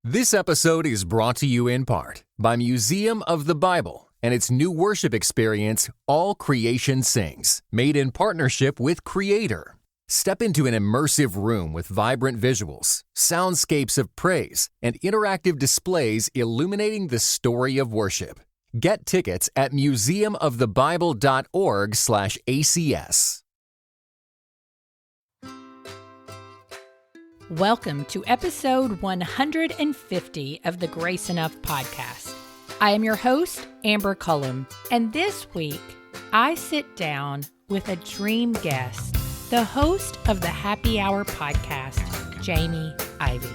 This episode is brought to you in part by Museum of the Bible and its new worship experience, All Creation Sings, made in partnership with Creator. Step into an immersive room with vibrant visuals, soundscapes of praise, and interactive displays illuminating the story of worship. Get tickets at museumofthebible.org/ACS. Welcome to episode 150 of the Grace Enough podcast. I am your host, Amber Cullum, and this week I sit down with a dream guest, the host of the Happy Hour podcast, Jamie Ivey.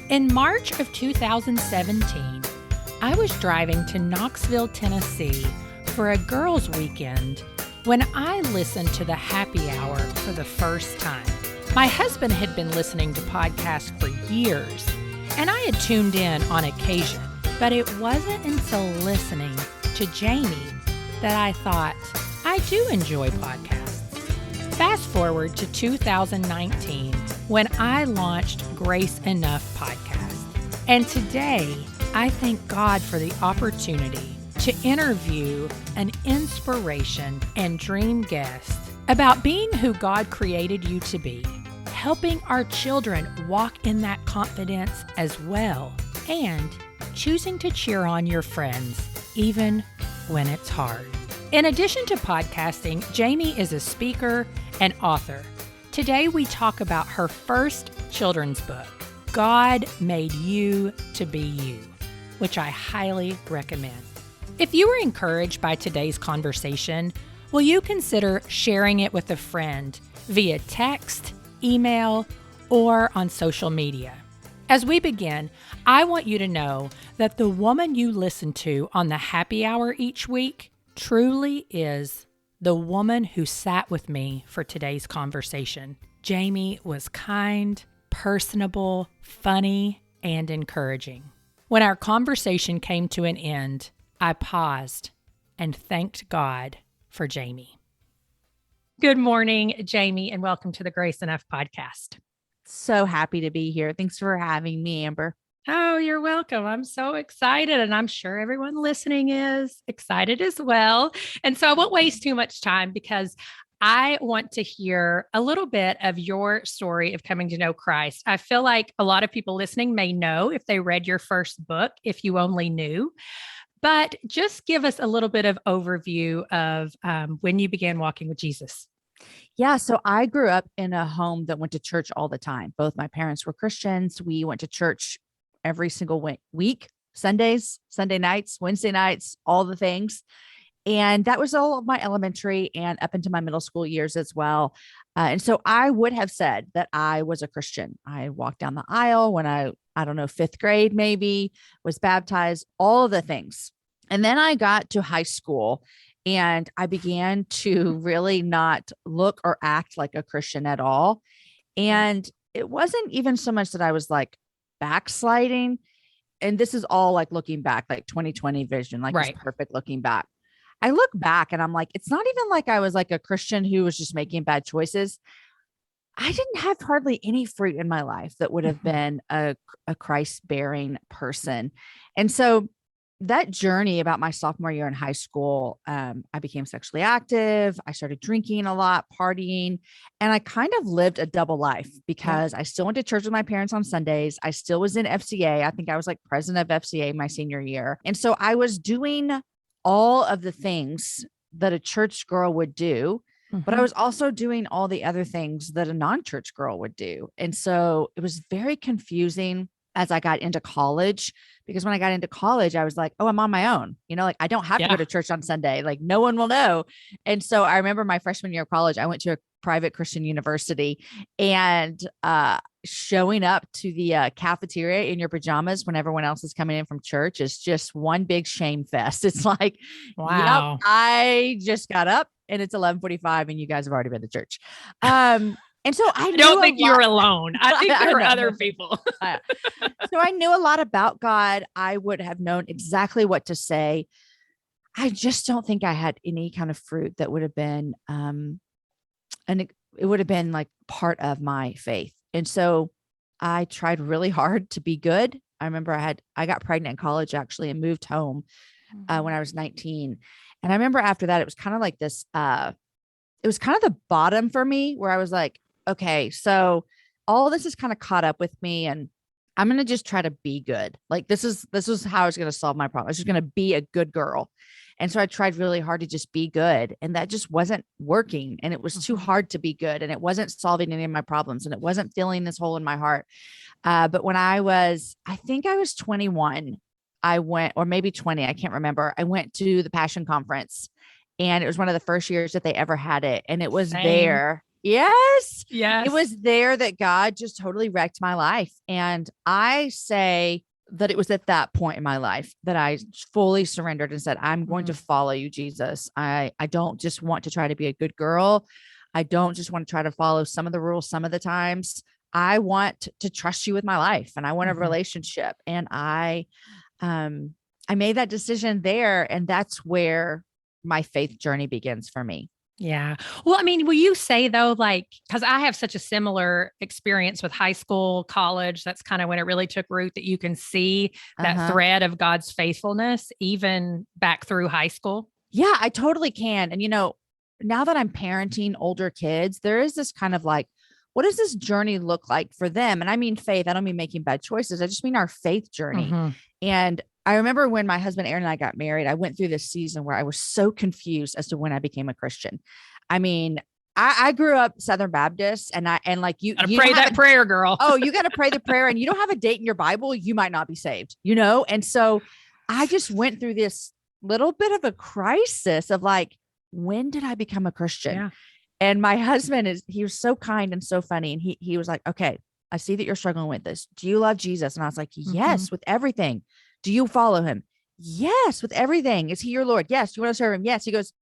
In March of 2017, I was driving to Knoxville, Tennessee for a girls' weekend when I listened to the Happy Hour for the first time. My husband had been listening to podcasts for years, and I had tuned in on occasion, but it wasn't until listening to Jamie that I thought, I do enjoy podcasts. Fast forward to 2019, when I launched Grace Enough podcast. And today, I thank God for the opportunity to interview an inspiration and dream guest about being who God created you to be, helping our children walk in that confidence as well, and choosing to cheer on your friends, even when it's hard. In addition to podcasting, Jamie is a speaker and author. Today, we talk about her first children's book, God Made You to Be You, which I highly recommend. If you were encouraged by today's conversation, will you consider sharing it with a friend via text, email, or on social media? As we begin, I want you to know that the woman you listen to on the Happy Hour each week truly is the woman who sat with me for today's conversation. Jamie was kind, personable, funny, and encouraging. When our conversation came to an end, I paused and thanked God for Jamie. Good morning, Jamie, and welcome to the Grace Enough podcast. So happy to be here. Thanks for having me, Amber. Oh, you're welcome. I'm so excited, and I'm sure everyone listening is excited as well. And so I won't waste too much time because I want to hear a little bit of your story of coming to know Christ. I feel like a lot of people listening may know if they read your first book, If You Only Knew. But just give us a little bit of overview of when you began walking with Jesus. Yeah. So I grew up in a home that went to church all the time. Both my parents were Christians. We went to church every single week, Sundays, Sunday nights, Wednesday nights, all the things. And that was all of my elementary and up into my middle school years as well. And so I would have said that I was a Christian. I walked down the aisle when I don't know, fifth grade, maybe, was baptized, all of the things. And then I got to high school and I began to really not look or act like a Christian at all. And it wasn't even so much that I was like backsliding. And this is all like looking back, like 2020 vision, like Right. It's perfect looking back. I look back and I'm like, it's not even like I was like a Christian who was just making bad choices. I didn't have hardly any fruit in my life that would have been a Christ-bearing person. And so that journey about my sophomore year in high school, I became sexually active. I started drinking a lot, partying, and I kind of lived a double life because I still went to church with my parents on Sundays. I still was in FCA. I think I was like president of FCA my senior year. And so I was doing all of the things that a church girl would do, but I was also doing all the other things that a non-church girl would do. And so it was very confusing as I got into college, because when I got into college, I was like, oh, I'm on my own. You know, like I don't have to go to church on Sunday. Like no one will know. And so I remember my freshman year of college, I went to a private Christian university and showing up to the cafeteria in your pajamas when everyone else is coming in from church is just one big shame fest. It's like, wow, yep, I just got up and it's 11:45 and you guys have already been to church. And so I don't think you're alone. I think there are other people. So I knew a lot about God. I would have known exactly what to say. I just don't think I had any kind of fruit that would have been, and it would have been like part of my faith. And so I tried really hard to be good. I remember I got pregnant in college actually and moved home when I was 19. And I remember after that, it was kind of like this, it was kind of the bottom for me where I was like, okay, so all this is kind of caught up with me and I'm going to just try to be good. Like this is how I was going to solve my problem. I was just going to be a good girl. And so I tried really hard to just be good and that just wasn't working. And it was too hard to be good. And it wasn't solving any of my problems and it wasn't filling this hole in my heart. But when I think I was 21, I went, or maybe 20, I can't remember. I went to the Passion Conference and it was one of the first years that they ever had it. And it was there. Yes. Yes. It was there that God just totally wrecked my life. And I say that it was at that point in my life that I fully surrendered and said, I'm going to follow you, Jesus. I don't just want to try to be a good girl. I don't just want to try to follow some of the rules some of the times. I want to trust you with my life and I want a relationship. And I made that decision there. And that's where my faith journey begins for me. Yeah. Well, I mean, will you say though, like, because I have such a similar experience with high school, college, that's kind of when it really took root that you can see that thread of God's faithfulness, even back through high school. Yeah, I totally can. And, now that I'm parenting older kids, there is this kind of like, what does this journey look like for them? And I mean, faith, I don't mean making bad choices. I just mean our faith journey. And I remember when my husband, Aaron, and I got married, I went through this season where I was so confused as to when I became a Christian. I mean, I grew up Southern Baptist and like you pray that prayer, girl. Oh, you got to pray the prayer and you don't have a date in your Bible, you might not be saved, And so I just went through this little bit of a crisis of like, when did I become a Christian? Yeah. And my husband he was so kind and so funny. And he was like, okay, I see that you're struggling with this. Do you love Jesus? And I was like, yes, with everything. Do you follow him? Yes, with everything. Is he your Lord? Yes. Do you want to serve him? Yes. He goes,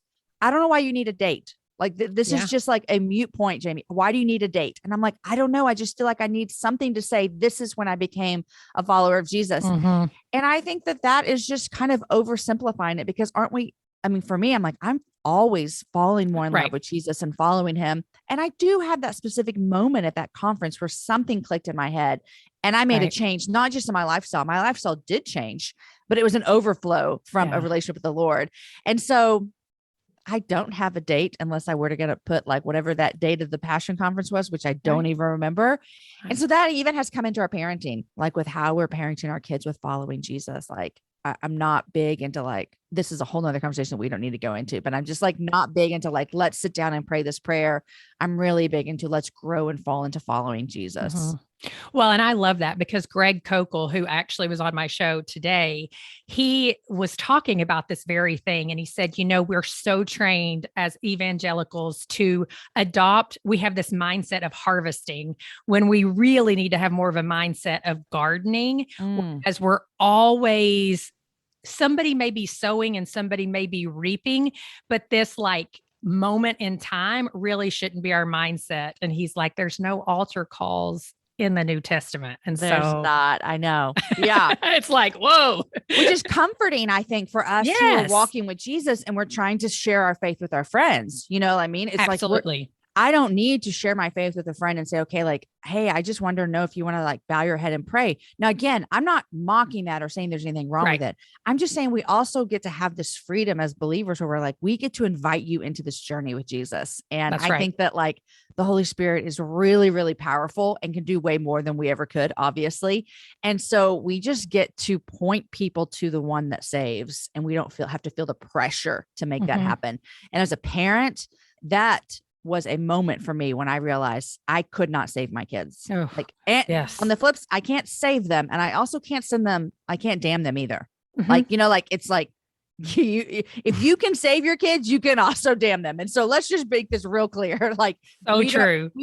I don't know why you need a date. Like this is just like a mute point, Jamie. Why do you need a date? And I'm like, I don't know. I just feel like I need something to say. This is when I became a follower of Jesus. And I think that is just kind of oversimplifying it because aren't we? I mean, for me, I'm like, I'm always falling more in love with Jesus and following him. And I do have that specific moment at that conference where something clicked in my head and I made a change, not just in my lifestyle. My lifestyle did change, but it was an overflow from a relationship with the Lord. And so I don't have a date unless I were to get it put like whatever that date of the Passion Conference was, which I don't even remember. And so that even has come into our parenting, like with how we're parenting our kids with following Jesus. Like I'm not big into like, this is a whole nother conversation that we don't need to go into, but I'm just like not big into like, let's sit down and pray this prayer. I'm really big into let's grow and fall into following Jesus. Well, and I love that because Greg Kokel, who actually was on my show today, he was talking about this very thing. And he said, we're so trained as evangelicals to adopt. We have this mindset of harvesting when we really need to have more of a mindset of gardening, as we're always, somebody may be sowing and somebody may be reaping, but this like moment in time really shouldn't be our mindset. And he's like, there's no altar calls in the New Testament. And there's so not, I know. Yeah. It's like, whoa, which is comforting, I think, for us who are walking with Jesus and we're trying to share our faith with our friends. You know what I mean? It's absolutely. I don't need to share my faith with a friend and say, okay, like, hey, I just want to know if you want to like bow your head and pray. Now, again, I'm not mocking that or saying there's anything wrong with it. I'm just saying we also get to have this freedom as believers where we're like, we get to invite you into this journey with Jesus. And I think that like the Holy Spirit is really, really powerful and can do way more than we ever could, obviously. And so we just get to point people to the one that saves and we don't have to feel the pressure to make that happen. And as a parent, that was a moment for me when I realized I could not save my kids. On the flips, I can't save them. And I also can't I can't damn them either. Like, it's like, if you can save your kids, you can also damn them. And so let's just make this real clear. Like, we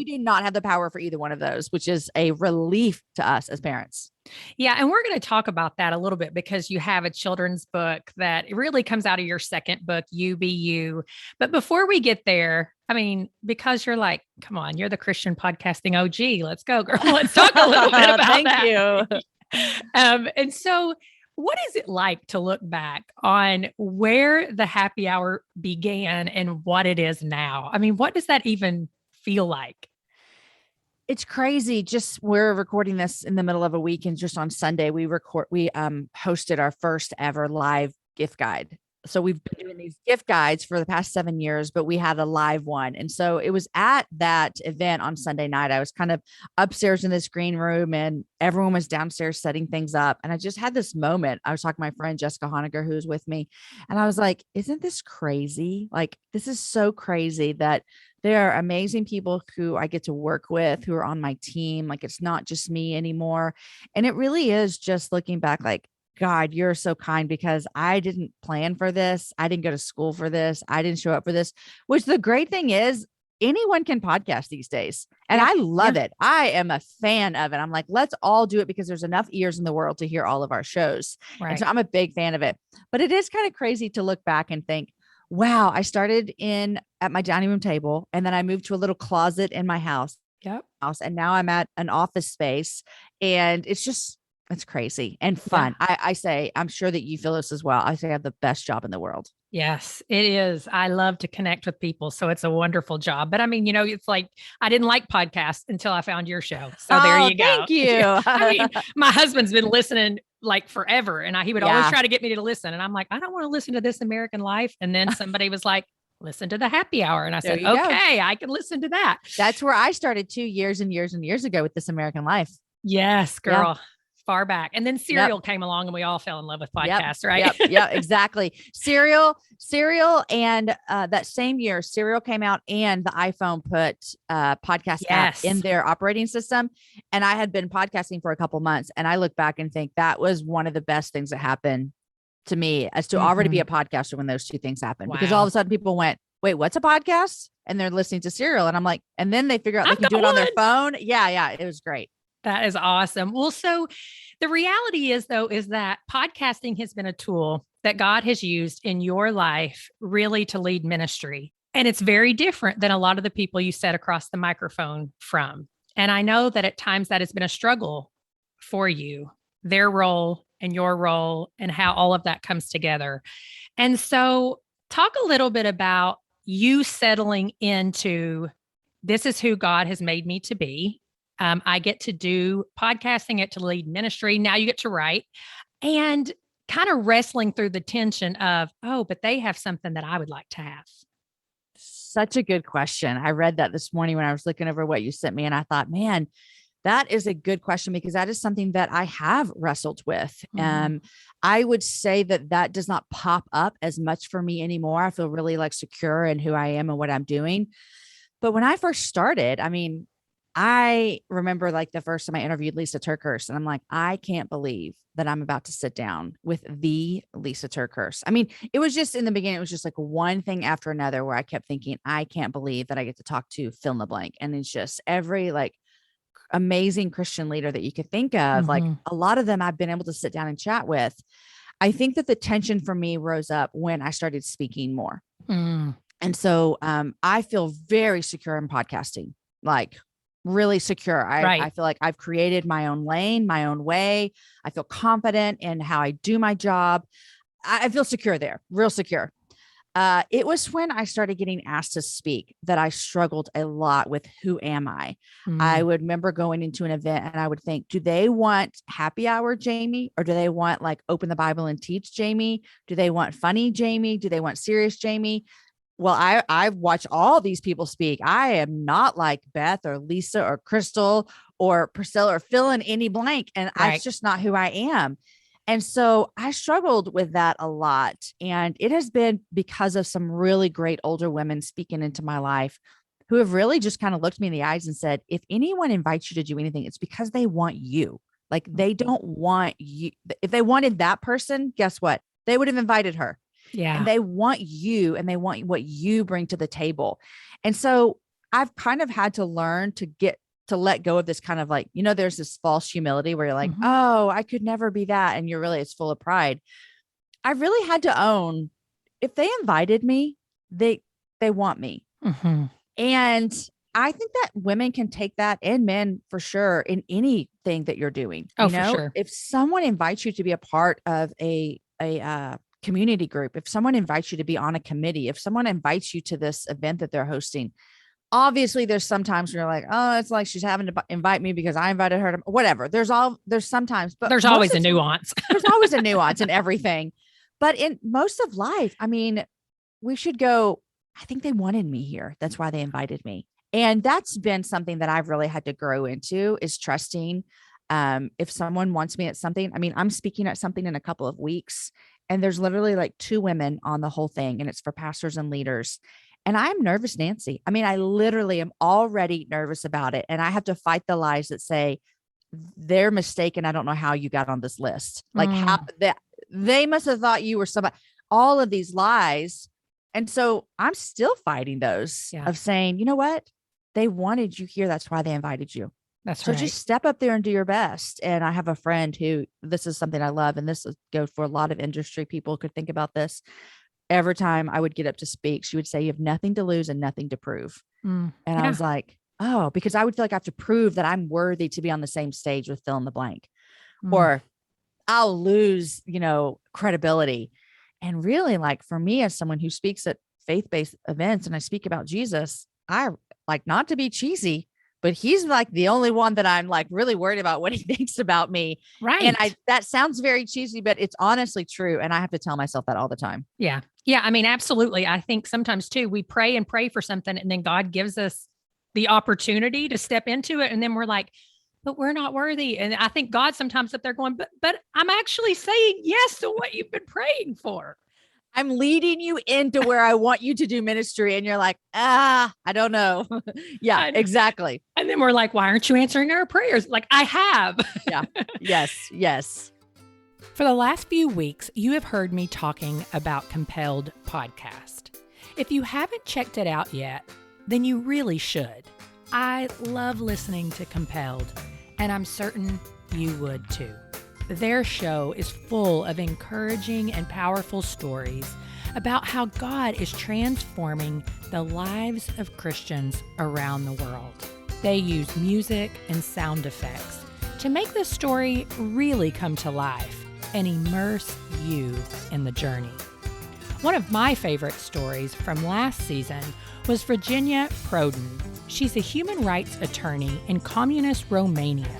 do not have the power for either one of those, which is a relief to us as parents. Yeah. And we're going to talk about that a little bit because you have a children's book that really comes out of your second book, You Be You. But before we get there, I mean, because you're like, come on, you're the Christian podcasting OG. Let's go, girl. Let's talk a little bit about that. Thank you. And so what is it like to look back on where the happy hour began and what it is now? I mean, what does that even feel like? It's crazy. Just we're recording this in the middle of a week, and just on Sunday we hosted our first ever live gift guide. So we've been doing these gift guides for the past 7 years, but we had a live one. And so it was at that event on Sunday night. I was kind of upstairs in this green room and everyone was downstairs setting things up. And I just had this moment. I was talking to my friend, Jessica Honegger, who was with me. And I was like, isn't this crazy? Like, this is so crazy that there are amazing people who I get to work with, who are on my team. Like, it's not just me anymore. And it really is just looking back, like, God, you're so kind, because I didn't plan for this. I didn't go to school for this. I didn't show up for this, which the great thing is anyone can podcast these days. And I love it. I am a fan of it. I'm like, let's all do it because there's enough ears in the world to hear all of our shows. Right. And so I'm a big fan of it, but it is kind of crazy to look back and think, wow, I started at my dining room table, and then I moved to a little closet in my house. Yep. And now I'm at an office space, and it's crazy and fun. Yeah. I say, I'm sure that you feel this as well. I say I have the best job in the world. Yes, it is. I love to connect with people. So it's a wonderful job. But I mean, it's like, I didn't like podcasts until I found your show. So there you go. Thank you. I mean, my husband's been listening like forever, and he would always try to get me to listen. And I'm like, I don't want to listen to This American Life. And then somebody was like, listen to the happy hour. And I said, okay, I can listen to that. That's where I started 2 years and years and years ago with This American Life. Yes, girl. Yeah. Far back. And then Serial came along, and we all fell in love with podcasts, right? Yeah, exactly. Serial. And that same year, Serial came out, and the iPhone put podcast app in their operating system. And I had been podcasting for a couple months, and I look back and think that was one of the best things that happened to me, as to already be a podcaster when those two things happened. Wow. Because all of a sudden people went, wait, what's a podcast? And they're listening to Serial. And I'm like, and then they figure out they can do it on their phone. Yeah. It was great. That is awesome. Well, so the reality is, though, is that podcasting has been a tool that God has used in your life really to lead ministry. And it's very different than a lot of the people you set across the microphone from. And I know that at times that has been a struggle for you, their role and your role, and how all of that comes together. And so talk a little bit about you settling into, this is who God has made me to be. I get to do podcasting, get to lead ministry. Now you get to write, and kind of wrestling through the tension of, oh, but they have something that I would like to have. Such a good question. I read that this morning when I was looking over what you sent me, and I thought, man, that is a good question, because that is something that I have wrestled with. I would say that does not pop up as much for me anymore. I feel really like secure in who I am and what I'm doing. But when I first started, I mean, I remember like the first time I interviewed Lisa TerKeurst, and I'm like, I can't believe that I'm about to sit down with the Lisa TerKeurst. I mean, it was just in the beginning, it was just like one thing after another where I kept thinking, I can't believe that I get to talk to fill in the blank. And it's just every like amazing Christian leader that you could think of. Like a lot of them I've been able to sit down and chat with. I think that the tension for me rose up when I started speaking more. And so I feel very secure in podcasting, like really secure. I feel like I've created my own lane, my own way. I feel confident in how I do my job. I feel secure there, real secure. It was when I started getting asked to speak that I struggled a lot with who am I? I would remember going into an event and I would think, do they want happy hour Jamie? Or do they want like open the Bible and teach Jamie? Do they want funny Jamie? Do they want serious Jamie? Well, I've watched all these people speak. I am not like Beth or Lisa or Crystal or Priscilla or fill in any blank. And that's just not who I am. And so I struggled with that a lot. And it has been because of some really great older women speaking into my life who have really just kind of looked me in the eyes and said, if anyone invites you to do anything, it's because they want you. Like they don't want you. If they wanted that person, guess what? They would have invited her. Yeah. And they want you, and they want what you bring to the table. And so I've kind of had to learn to let go of this kind of like, there's this false humility where you're like, oh, I could never be that. And it's full of pride. I really had to own, if they invited me, they want me. And I think that women can take that, and men for sure, in anything that you're doing. For sure. If someone invites you to be a part of a community group, if someone invites you to be on a committee, if someone invites you to this event that they're hosting, obviously there's sometimes where you're like, oh, it's like she's having to invite me because I invited her to whatever. There's sometimes, but there's always a nuance. There's always a nuance in everything. But in most of life, I mean, we should go, I think they wanted me here. That's why they invited me. And that's been something that I've really had to grow into, is trusting. If someone wants me at something, I mean, I'm speaking at something in a couple of weeks, and there's literally like 2 women on the whole thing, and it's for pastors and leaders. And I'm nervous, Nancy. I mean, I literally am already nervous about it. And I have to fight the lies that say they're mistaken. I don't know how you got on this list. Like how that they must have thought you were somebody, all of these lies. And so I'm still fighting those of saying, you know what? They wanted you here. That's why they invited you. That's so right. just step up there and do your best. And I have a friend who, this is something I love. And this goes for a lot of industry people could think about this. Every time I would get up to speak, she would say, you have nothing to lose and nothing to prove. And I was like, oh, because I would feel like I have to prove that I'm worthy to be on the same stage with fill in the blank, or I'll lose, credibility. And really, like for me, as someone who speaks at faith-based events and I speak about Jesus, I like, not to be cheesy, but he's like the only one that I'm like really worried about what he thinks about me. Right. And that sounds very cheesy, but it's honestly true. And I have to tell myself that all the time. Yeah. Yeah. I mean, absolutely. I think sometimes too, we pray and pray for something, and then God gives us the opportunity to step into it. And then we're like, but we're not worthy. And I think God sometimes up there going, but I'm actually saying yes to what you've been praying for. I'm leading you into where I want you to do ministry. And you're like, I don't know. Yeah, exactly. And then we're like, why aren't you answering our prayers? Like, I have. Yeah. Yes. For the last few weeks, you have heard me talking about Compelled Podcast. If you haven't checked it out yet, then you really should. I love listening to Compelled, and I'm certain you would too. Their show is full of encouraging and powerful stories about how God is transforming the lives of Christians around the world. They use music and sound effects to make the story really come to life and immerse you in the journey. One of my favorite stories from last season was Virginia Prodan. She's a human rights attorney in communist Romania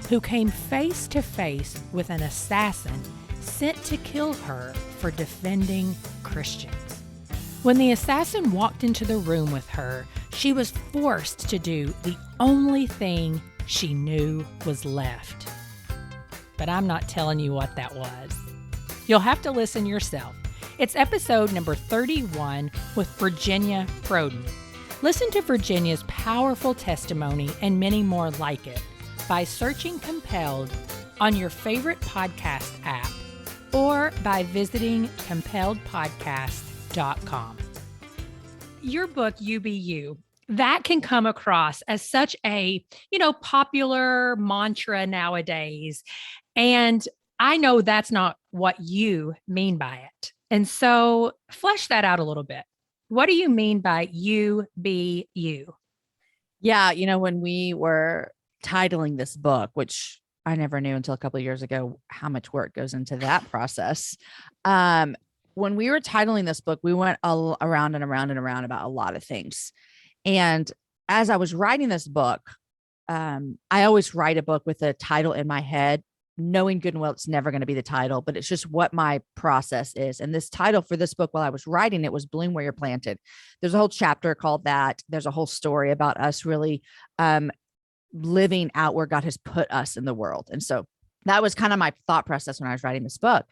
who came face to face with an assassin sent to kill her for defending Christians. When the assassin walked into the room with her, she was forced to do the only thing she knew was left. But I'm not telling you what that was. You'll have to listen yourself. It's episode number 31 with Virginia Prodan. Listen to Virginia's powerful testimony and many more like it by searching Compelled on your favorite podcast app or by visiting compelledpodcast.com. Your book, You Be You, that can come across as such a, popular mantra nowadays. And I know that's not what you mean by it. And so flesh that out a little bit. What do you mean by you be you? Yeah. When we were titling this book, which I never knew until a couple of years ago, how much work goes into that process. When we were titling this book, we went around and around and around about a lot of things. And as I was writing this book, I always write a book with a title in my head, knowing good and well it's never going to be the title, but it's just what my process is. And this title for this book, while I was writing it, was Bloom Where You're Planted. There's a whole chapter called that. There's a whole story about us really living out where God has put us in the world. And so that was kind of my thought process when I was writing this book.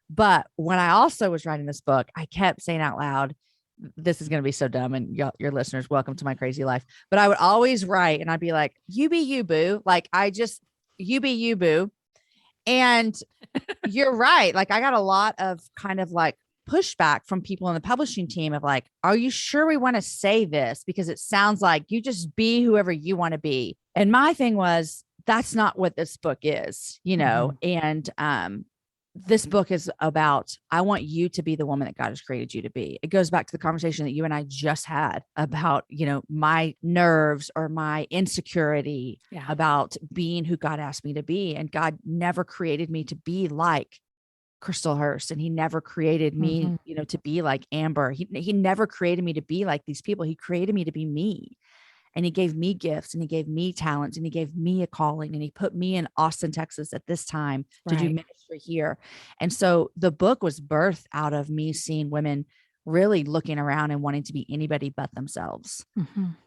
But when I also was writing this book, I kept saying out loud, this is going to be so dumb, and your listeners, welcome to my crazy life. But I would always write and I'd be like, you be you, boo. Like you be you, boo. And you're right. Like I got a lot of kind of like pushback from people in the publishing team of like, are you sure we want to say this? Because it sounds like you just be whoever you want to be. And my thing was, that's not what this book is, and this book is about, I want you to be the woman that God has created you to be. It goes back to the conversation that you and I just had about, my nerves or my insecurity about being who God asked me to be. And God never created me to be like Crystal Hurst. And he never created me, to be like Amber. He never created me to be like these people. He created me to be me. and he gave me gifts, and he gave me talents, and he gave me a calling, and he put me in Austin, Texas at this time to do Right. ministry here. And so the book was birthed out of me seeing women really looking around and wanting to be anybody but themselves,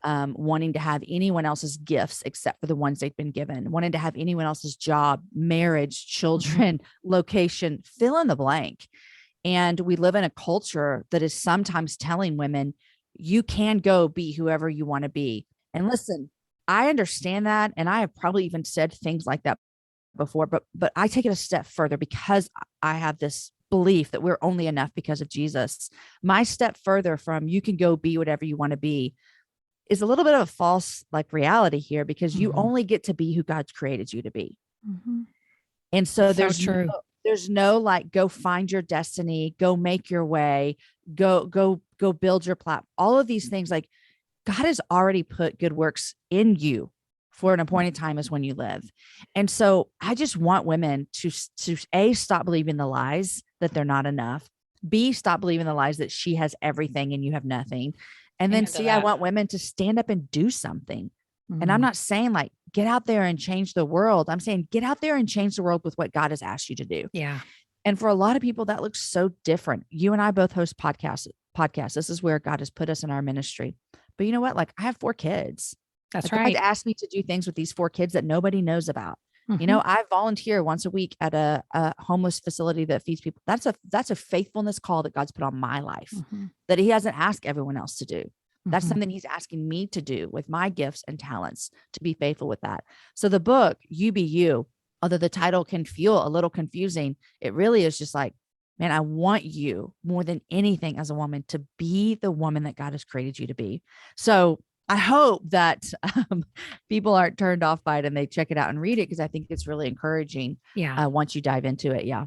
wanting to have anyone else's gifts except for the ones they've been given, wanting to have anyone else's job, marriage, children, location, fill in the blank. And we live in a culture that is sometimes telling women, you can go be whoever you want to be. And listen, I understand that. And I have probably even said things like that before, but I take it a step further because I have this belief that we're only enough because of Jesus. My step further from you can go be whatever you want to be is a little bit of a false like reality here, because you only get to be who God's created you to be. And so there's no like, go find your destiny, go make your way, go build your platform. All of these things, like God has already put good works in you for an appointed time is when you live. And so I just want women to A, stop believing the lies that they're not enough. B, stop believing the lies that she has everything and you have nothing. And then C, I want women to stand up and do something. And I'm not saying like, get out there and change the world. I'm saying get out there and change the world with what God has asked you to do. Yeah. And for a lot of people, that looks so different. You and I both host podcasts. This is where God has put us in our ministry. But you know what? Like I have 4 kids. That's like, right. God asked me to do things with these 4 kids that nobody knows about. You know, I volunteer once a week at a homeless facility that feeds people. That's a faithfulness call that God's put on my life that he hasn't asked everyone else to do. That's something he's asking me to do with my gifts and talents, to be faithful with that. So the book, You Be You, although the title can feel a little confusing, it really is just like, man, I want you more than anything as a woman to be the woman that God has created you to be. So I hope that people aren't turned off by it and they check it out and read it, because I think it's really encouraging. Yeah. Once you dive into it. Yeah.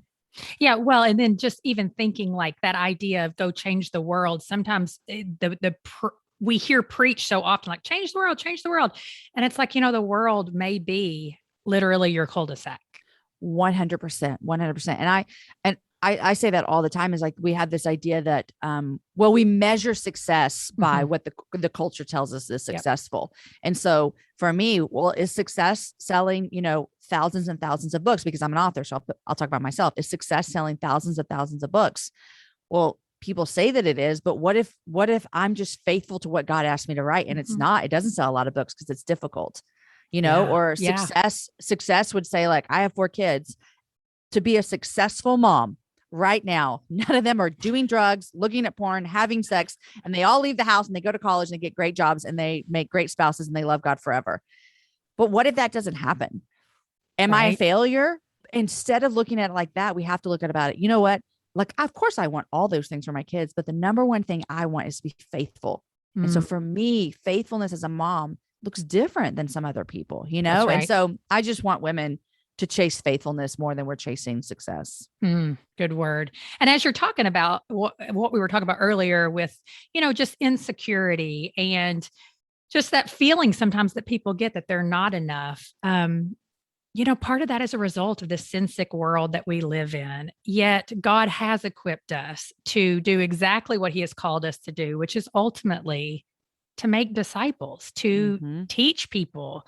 Yeah. Well, and then just even thinking like that idea of go change the world. Sometimes we hear preach so often, like change the world, change the world. And it's like, the world may be literally your cul-de-sac. 100%, 100%. And I say that all the time, is like, we have this idea that, we measure success by what the culture tells us is successful. And so for me, is success selling, thousands and thousands of books? Because I'm an author. So I'll talk about myself. Is success selling thousands of books? Well, people say that it is, but what if I'm just faithful to what God asked me to write? And it's not, it doesn't sell a lot of books because it's difficult, or success would say like, I have 4 kids. To be a successful mom right now, none of them are doing drugs, looking at porn, having sex, and they all leave the house and they go to college and they get great jobs and they make great spouses and they love God forever. But what if that doesn't happen? Am I a failure? Instead of looking at it like that, we have to look at about it. You know what? Like, of course I want all those things for my kids, but the number one thing I want is to be faithful. And so for me, faithfulness as a mom looks different than some other people, Right. And so I just want women to chase faithfulness more than we're chasing success. Good word. And as you're talking about what we were talking about earlier with, just insecurity and just that feeling sometimes that people get that they're not enough. Part of that is a result of the sin-sick world that we live in. Yet God has equipped us to do exactly what he has called us to do, which is ultimately to make disciples, to teach people,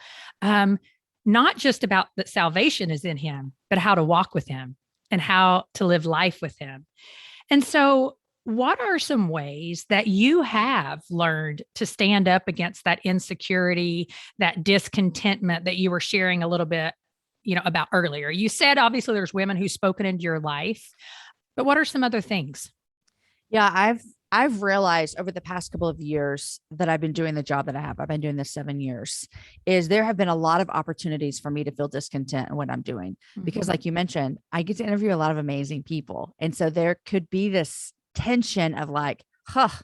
not just about that salvation is in him, but how to walk with him and how to live life with him. And so what are some ways that you have learned to stand up against that insecurity, that discontentment that you were sharing a little bit, about earlier? You said, obviously there's women who've spoken into your life, but what are some other things? Yeah, I've realized over the past couple of years that I've been doing the job that I have. I've been doing this 7 years. Is there have been a lot of opportunities for me to feel discontent in what I'm doing, because like you mentioned, I get to interview a lot of amazing people. And so there could be this tension of like,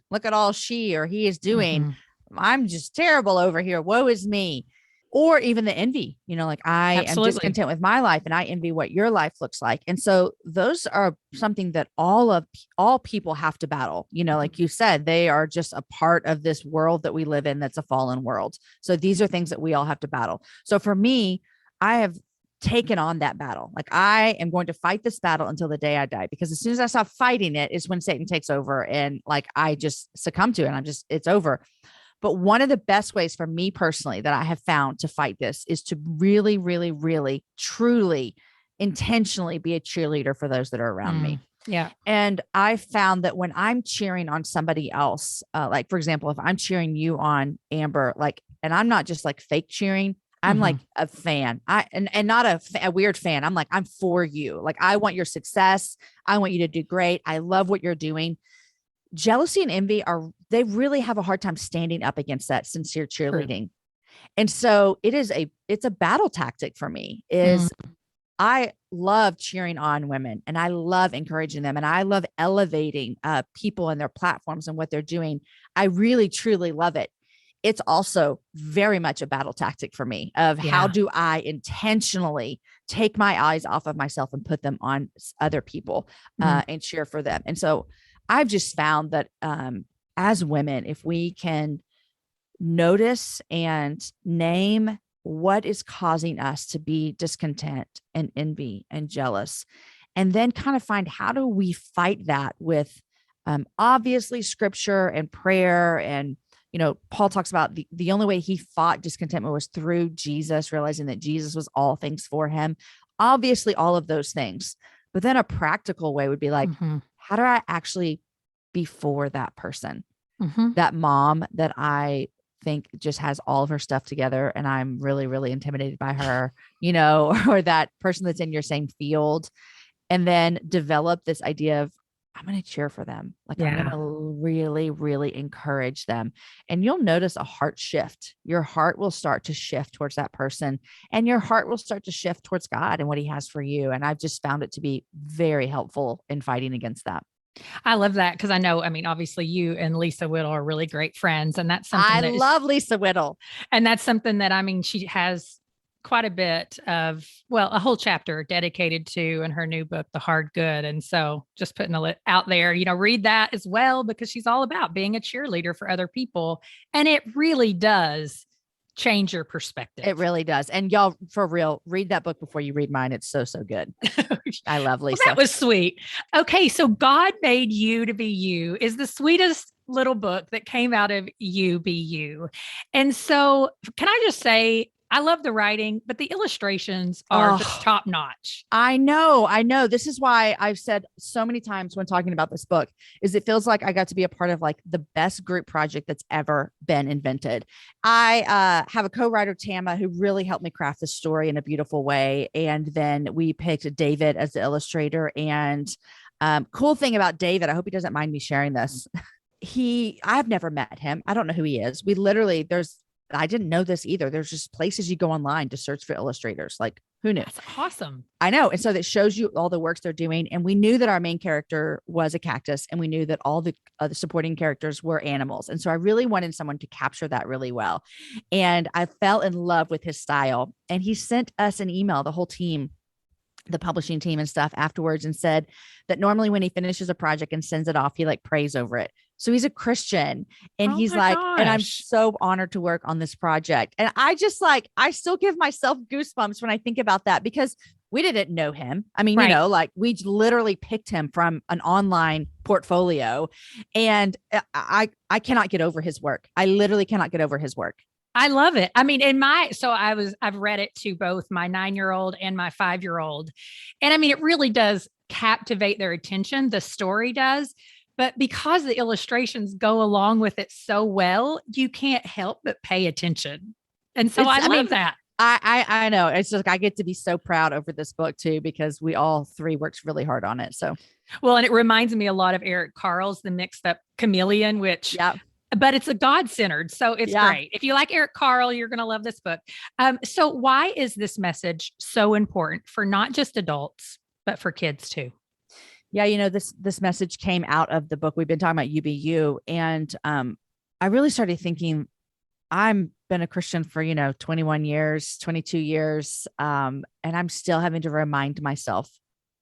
look at all she or he is doing. I'm just terrible over here. Woe is me. Or even the envy, like I am discontent with my life and I envy what your life looks like. And so those are something that all people have to battle. Like you said, they are just a part of this world that we live in. That's a fallen world. So these are things that we all have to battle. So for me, I have taken on that battle. Like I am going to fight this battle until the day I die, because as soon as I stop fighting it is when Satan takes over and like, I just succumb to it and it's over. But one of the best ways for me personally that I have found to fight this is to really, really, really, truly, intentionally be a cheerleader for those that are around me. Yeah. And I found that when I'm cheering on somebody else, like for example, if I'm cheering you on, Amber, like, and I'm not just like fake cheering, I'm like a fan. And not a weird fan. I'm like, I'm for you. Like, I want your success. I want you to do great. I love what you're doing. Jealousy and envy they really have a hard time standing up against that sincere cheerleading. True. And so it's a battle tactic for me is I love cheering on women and I love encouraging them and I love elevating people and their platforms and what they're doing. I really, truly love it. It's also very much a battle tactic for me of how do I intentionally take my eyes off of myself and put them on other people and cheer for them. And so I've just found that as women, if we can notice and name what is causing us to be discontent and envy and jealous, and then kind of find how do we fight that with obviously scripture and prayer. And, you know, Paul talks about the only way he fought discontentment was through Jesus, realizing that Jesus was all things for him. Obviously, all of those things. But then a practical way would be like, how do I actually be for that person, that mom that I think just has all of her stuff together and I'm really, really intimidated by her, you know, or that person that's in your same field, and then develop this idea of I'm going to cheer for them. Like I'm going to really, really encourage them. And you'll notice a heart shift. Your heart will start to shift towards that person and your heart will start to shift towards God and what he has for you. And I've just found it to be very helpful in fighting against that. I love that because I know, I mean, obviously you and Lisa Whittle are really great friends, and that's something I love Lisa Whittle. And that's something that, I mean, she has quite a bit of, well, a whole chapter dedicated to in her new book, The Hard Good. And so just putting it out there, you know, read that as well, because she's all about being a cheerleader for other people. And it really does change your perspective. It really does. And y'all, for real, read that book before you read mine. It's so, so good. I love Lisa. Well, that was sweet. Okay. So God Made You to Be You is the sweetest little book that came out of You Be You. And so can I just say, I love the writing, but the illustrations are just top notch. I know. This is why I've said so many times when talking about this book is it feels like I got to be a part of like the best group project that's ever been invented. I have a co-writer, Tama, who really helped me craft the story in a beautiful way. And then we picked David as the illustrator. And cool thing about David, I hope he doesn't mind me sharing this. I've never met him. I don't know who he is. I didn't know this either. There's just places you go online to search for illustrators. Like, who knew? That's awesome. I know. And so that shows you all the works they're doing. And we knew that our main character was a cactus, and we knew that all the other supporting characters were animals. And so I really wanted someone to capture that really well. And I fell in love with his style. And he sent us an email, the whole team, the publishing team and stuff afterwards, and said that normally when he finishes a project and sends it off, he like prays over it. So he's a Christian, and he's like, and I'm so honored to work on this project. And I just like, I still give myself goosebumps when I think about that, because we didn't know him. I mean, you know, like we literally picked him from an online portfolio, and I cannot get over his work. I literally cannot get over his work. I love it. I mean, I've read it to both my 9-year-old and my 5-year-old. And I mean, it really does captivate their attention. The story does. But because the illustrations go along with it so well, you can't help but pay attention. And so I love that. I know. It's just, I get to be so proud over this book too, because we all three worked really hard on it. So, well, and it reminds me a lot of Eric Carle's The Mixed Up Chameleon, which, but it's a God-centered. So it's great. If you like Eric Carle, you're going to love this book. So why is this message so important for not just adults, but for kids too? Yeah, you know, this message came out of the book. We've been talking about You Be You. And I really started thinking, I've been a Christian for, 21 years, 22 years. And I'm still having to remind myself,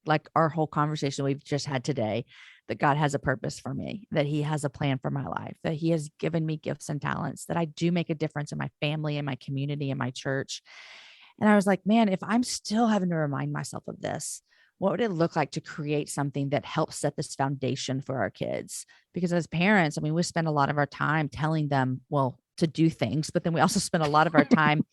like our whole conversation we've just had today, that God has a purpose for me, that he has a plan for my life, that he has given me gifts and talents, that I do make a difference in my family and my community and my church. And I was like, man, if I'm still having to remind myself of this, what would it look like to create something that helps set this foundation for our kids? Because as parents, I mean, we spend a lot of our time telling them, well, to do things, but then we also spend a lot of our time,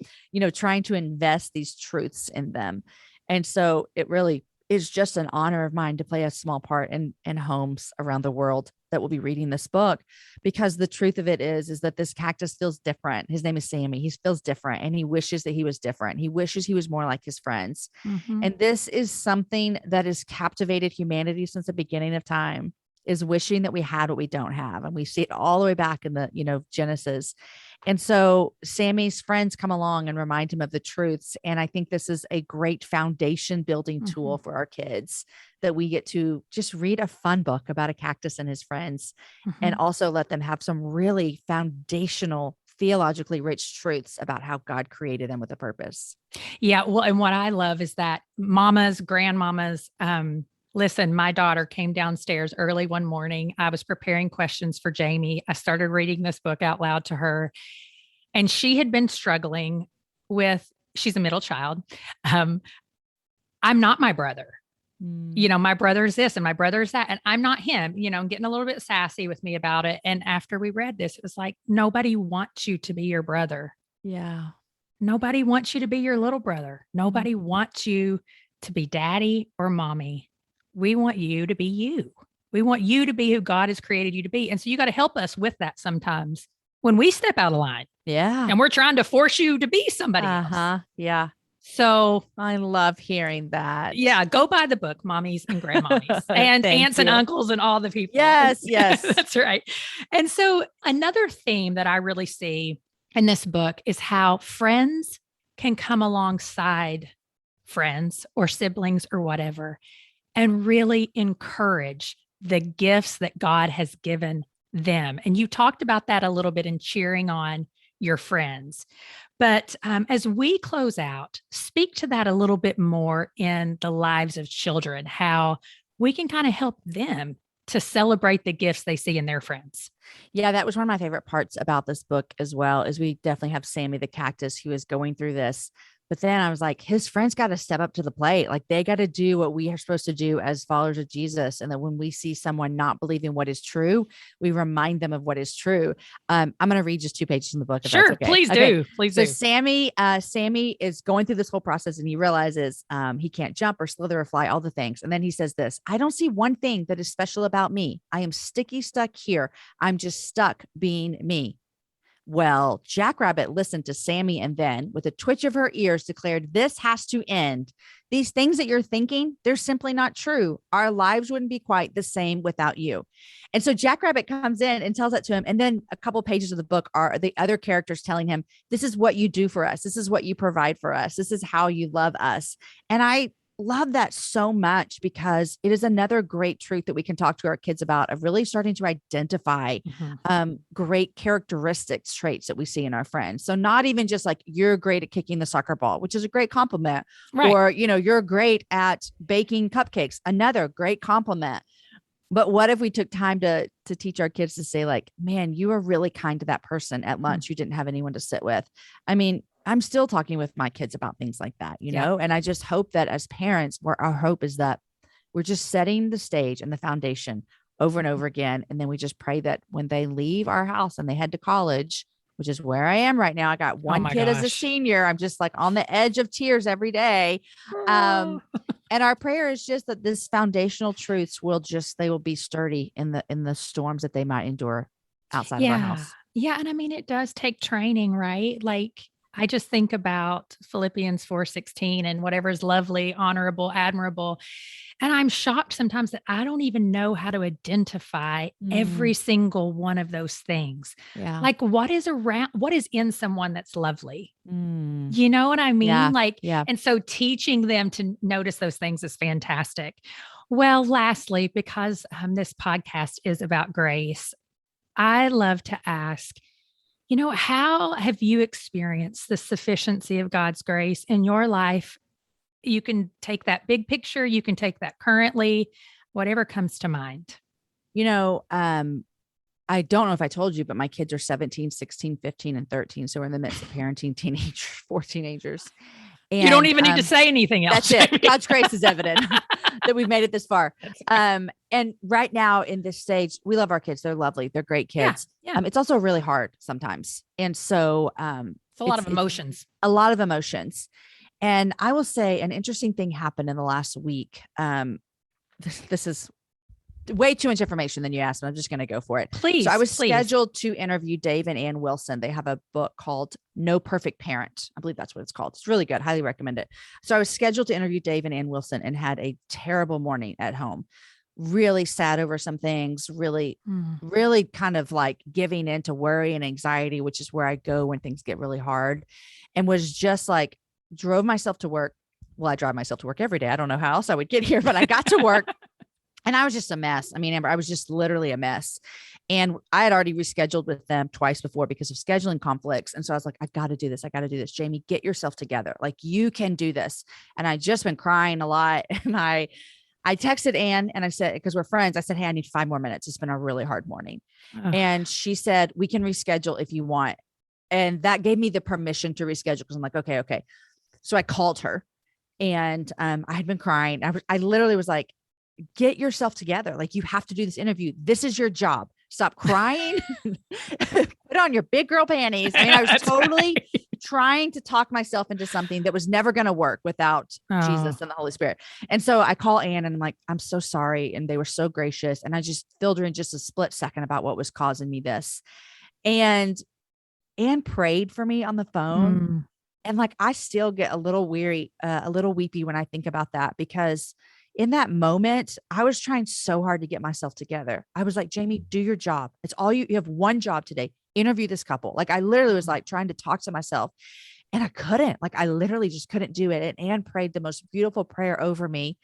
trying to invest these truths in them. And so it really is just an honor of mine to play a small part in homes around the world that will be reading this book, because the truth of it is that this cactus feels different. His name is Sammy. He feels different, and he wishes that he was different. He wishes he was more like his friends. Mm-hmm. And this is something that has captivated humanity since the beginning of time, is wishing that we had what we don't have. And we see it all the way back in the, Genesis. And so Sammy's friends come along and remind him of the truths. And I think this is a great foundation building tool for our kids, that we get to just read a fun book about a cactus and his friends, and also let them have some really foundational, theologically rich truths about how God created them with a purpose. Yeah. Well, and what I love is that mamas, grandmamas, listen, my daughter came downstairs early one morning. I was preparing questions for Jamie. I started reading this book out loud to her, and she had been struggling with, she's a middle child. I'm not my brother. My brother's this and my brother's that, and I'm not him, getting a little bit sassy with me about it. And after we read this, it was like, nobody wants you to be your brother. Yeah. Nobody wants you to be your little brother. Nobody wants you to be daddy or mommy. We want you to be you. We want you to be who God has created you to be. And so you got to help us with that sometimes when we step out of line. Yeah. And we're trying to force you to be somebody else. Yeah. So I love hearing that. Yeah. Go buy the book, mommies and grandmommies and aunts and uncles and all the people. Yes. That's right. And so another theme that I really see in this book is how friends can come alongside friends or siblings or whatever, and really encourage the gifts that God has given them. And you talked about that a little bit in cheering on your friends. But as we close out, speak to that a little bit more in the lives of children, how we can kind of help them to celebrate the gifts they see in their friends. Yeah, that was one of my favorite parts about this book as well, is we definitely have Sammy the cactus who is going through this. But then I was like, his friends got to step up to the plate. Like, they got to do what we are supposed to do as followers of Jesus. And that when we see someone not believing what is true, we remind them of what is true. I'm going to read just 2 pages in the book. Sure. Okay. Please do. Please do. Sammy is going through this whole process, and he realizes he can't jump or slither or fly, all the things. And then he says this: I don't see one thing that is special about me. I am stuck here. I'm just stuck being me. Well, Jackrabbit listened to Sammy, and then, with a twitch of her ears, declared, this has to end. These things that you're thinking, they're simply not true. Our lives wouldn't be quite the same without you. And so Jackrabbit comes in and tells that to him. And then a couple pages of the book are the other characters telling him, this is what you do for us. This is what you provide for us. This is how you love us. And I love that so much, because it is another great truth that we can talk to our kids about, of really starting to identify great characteristics, traits that we see in our friends. So not even just like, you're great at kicking the soccer ball, which is a great compliment, right? Or, you're great at baking cupcakes, another great compliment. But what if we took time to teach our kids to say, like, man, you were really kind to that person at lunch you didn't have anyone to sit with. I mean, I'm still talking with my kids about things like that, and I just hope that as parents, our hope is that we're just setting the stage and the foundation over and over again. And then we just pray that when they leave our house and they head to college, which is where I am right now, I got one kid as a senior. I'm just like on the edge of tears every day. And our prayer is just that this foundational truths they will be sturdy in the storms that they might endure outside of our house. Yeah. And I mean, it does take training, right? Like, I just think about Philippians 4:16 and whatever is lovely, honorable, admirable. And I'm shocked sometimes that I don't even know how to identify every single one of those things. Yeah. Like, what is in someone that's lovely? You know what I mean? Yeah. And so teaching them to notice those things is fantastic. Well, lastly, because this podcast is about grace, I love to ask, how have you experienced the sufficiency of God's grace in your life? You can take that big picture. You can take that currently, whatever comes to mind. I don't know if I told you, but my kids are 17, 16, 15, and 13. So we're in the midst of parenting 4 teenagers. And you don't even need to say anything else. That's it. God's grace is evident. that we've made it this far. And right now in this stage, we love our kids. They're lovely. They're great kids. Yeah. It's also really hard sometimes. And so, It's a lot of emotions. A lot of emotions. And I will say an interesting thing happened in the last week. This is way too much information than you asked, but I'm just going to go for it. Please. So I was scheduled to interview Dave and Ann Wilson. They have a book called No Perfect Parent. I believe that's what it's called. It's really good. Highly recommend it. So I was scheduled to interview Dave and Ann Wilson and had a terrible morning at home. Really sad over some things, really kind of like giving into worry and anxiety, which is where I go when things get really hard, and was just like, drove myself to work. Well, I drive myself to work every day. I don't know how else I would get here, but I got to work. And I was just a mess. I mean, Amber, I was just literally a mess. And I had already rescheduled with them twice before because of scheduling conflicts. And so I was like, I've got to do this. I got to do this. Jamie, get yourself together. Like, you can do this. And I just been crying a lot. And I texted Ann and I said, because we're friends, I said, hey, I need 5 more minutes. It's been a really hard morning. And she said, we can reschedule if you want. And that gave me the permission to reschedule, because I'm like, okay. So I called her and I had been crying. I literally was like, get yourself together. Like, you have to do this interview. This is your job. Stop crying. Put on your big girl panties. I mean, I was totally trying to talk myself into something that was never going to work without Jesus and the Holy Spirit. And so I call Ann and I'm like, I'm so sorry. And they were so gracious. And I just filled her in just a split second about what was causing me this. And Ann prayed for me on the phone. And like, I still get a little weary, a little weepy when I think about that, because in that moment, I was trying so hard to get myself together. I was like, Jamie, do your job. It's all you have one job today. Interview this couple. Like, I literally was like trying to talk to myself, and I couldn't. Like, I literally just couldn't do it. And Ann prayed the most beautiful prayer over me.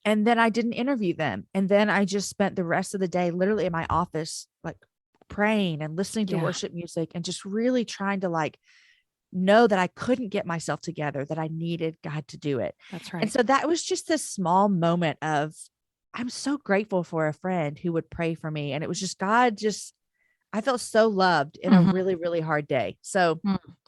And then I didn't interview them. And then I just spent the rest of the day literally in my office, like praying and listening to worship music and just really trying to like know that I couldn't get myself together, that I needed God to do it. That's right. And so that was just this small moment of, I'm so grateful for a friend who would pray for me. And it was just God, I felt so loved in a really, really hard day. So,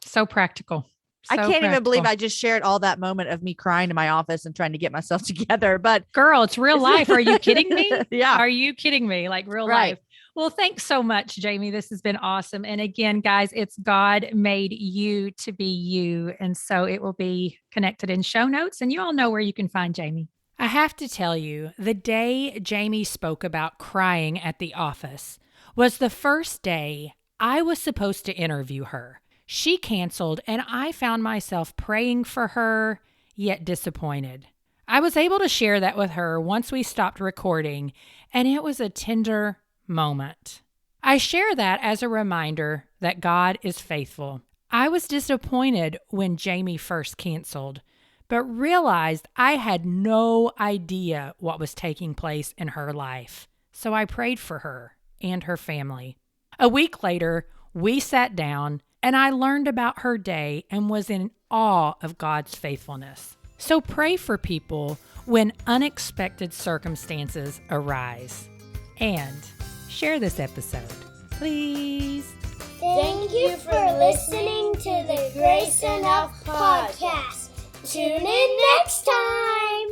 so practical. I can't even believe I just shared all that moment of me crying in my office and trying to get myself together. But girl, it's real life. Are you kidding me? Yeah. Are you kidding me? Like, real life. Well, thanks so much, Jamie. This has been awesome. And again, guys, it's God made you to be you. And so it will be connected in show notes, and you all know where you can find Jamie. I have to tell you, the day Jamie spoke about crying at the office was the first day I was supposed to interview her. She canceled, and I found myself praying for her, yet disappointed. I was able to share that with her once we stopped recording, and it was a tender moment. I share that as a reminder that God is faithful. I was disappointed when Jamie first canceled, but realized I had no idea what was taking place in her life. So I prayed for her and her family. A week later, we sat down and I learned about her day and was in awe of God's faithfulness. So pray for people when unexpected circumstances arise. And share this episode, please. Thank you for listening to the Grace Enough podcast. Tune in next time.